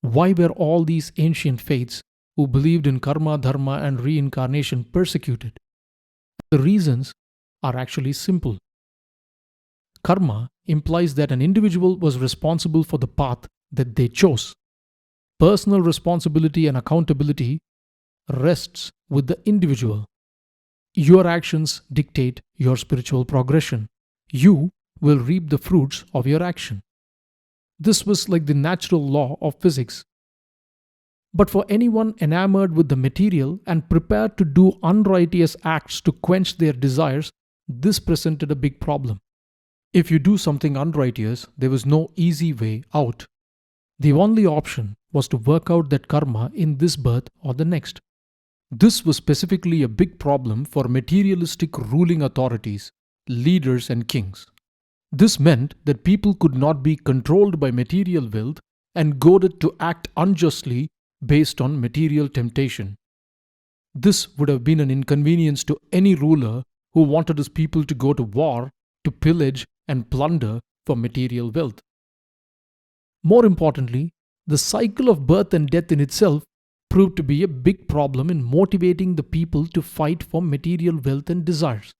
Why were all these ancient faiths who believed in karma, dharma, and reincarnation persecuted? The reasons are actually simple. Karma implies that an individual was responsible for the path that they chose. Personal responsibility and accountability rests with the individual. Your actions dictate your spiritual progression. You will reap the fruits of your action. This was like the natural law of physics. But for anyone enamored with the material and prepared to do unrighteous acts to quench their desires, this presented a big problem. If you do something unrighteous, there was no easy way out. The only option was to work out that karma in this birth or the next. This was specifically a big problem for materialistic ruling authorities, leaders, and kings. This meant that people could not be controlled by material wealth and goaded to act unjustly based on material temptation. This would have been an inconvenience to any ruler who wanted his people to go to war, to pillage and plunder for material wealth. More importantly, the cycle of birth and death in itself proved to be a big problem in motivating the people to fight for material wealth and desires.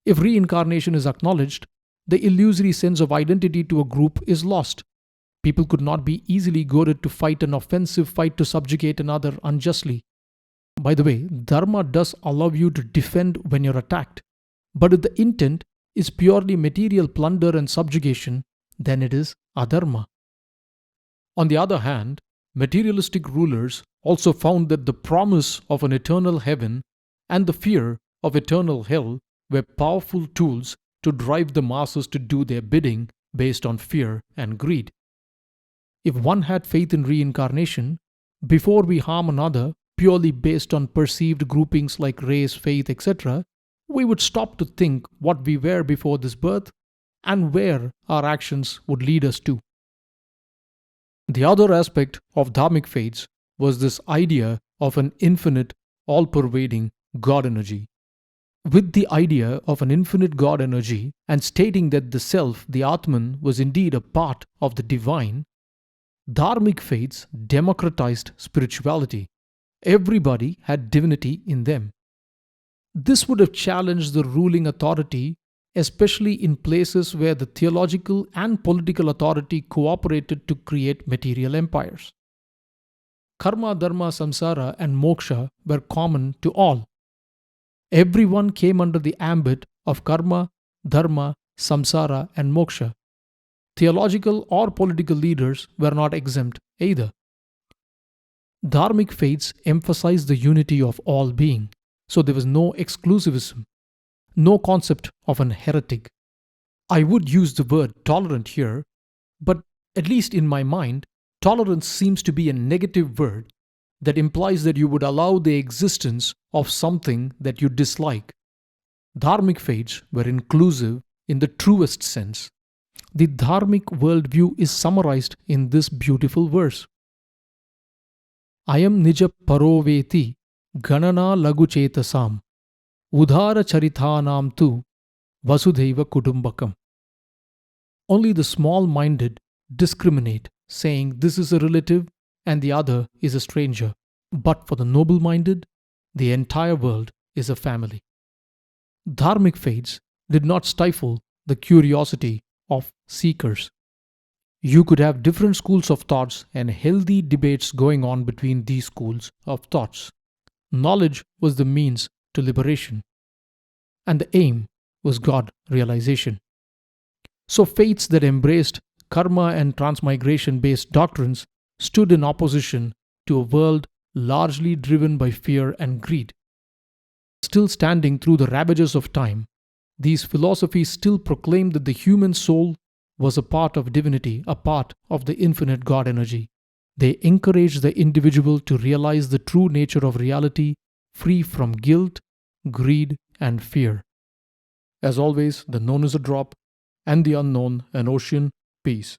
If reincarnation is acknowledged, the illusory sense of identity to a group is lost. People could not be easily goaded to fight an offensive fight to subjugate another unjustly. By the way, dharma does allow you to defend when you're attacked, but if the intent is purely material plunder and subjugation, then it is adharma. On the other hand, materialistic rulers also found that the promise of an eternal heaven and the fear of eternal hell were powerful tools to drive the masses to do their bidding based on fear and greed. If one had faith in reincarnation, before we harm another purely based on perceived groupings like race, faith, etc., we would stop to think what we were before this birth and where our actions would lead us to. The other aspect of Dharmic faiths was this idea of an infinite, all-pervading God energy. With the idea of an infinite God energy and stating that the self, the Atman, was indeed a part of the divine, Dharmic faiths democratized spirituality. Everybody had divinity in them. This would have challenged the ruling authority, especially in places where the theological and political authority cooperated to create material empires. Karma, dharma, samsara, and moksha were common to all. Everyone came under the ambit of karma, dharma, samsara, and moksha. Theological or political leaders were not exempt either. Dharmic faiths emphasized the unity of all being, so there was no exclusivism, no concept of an heretic. I would use the word tolerant here, but at least in my mind, tolerance seems to be a negative word that implies that you would allow the existence of something that you dislike. Dharmic faiths were inclusive in the truest sense. The Dharmic worldview is summarized in this beautiful verse. Ayam nija paroveti ganana lagu chetasam udhara charithanam tu vasudhaiva kudumbakam. Only the small-minded discriminate, saying this is a relative and the other is a stranger. But for the noble-minded, the entire world is a family. Dharmic faiths did not stifle the curiosity of seekers. You could have different schools of thoughts and healthy debates going on between these schools of thoughts. Knowledge was the means to liberation, and the aim was God realization. So faiths that embraced karma and transmigration-based doctrines stood in opposition to a world largely driven by fear and greed. Still standing through the ravages of time, these philosophies still proclaimed that the human soul was a part of divinity, a part of the infinite God energy. They encouraged the individual to realize the true nature of reality, free from guilt, greed, and fear. As always, the known is a drop, and the unknown an ocean. Peace.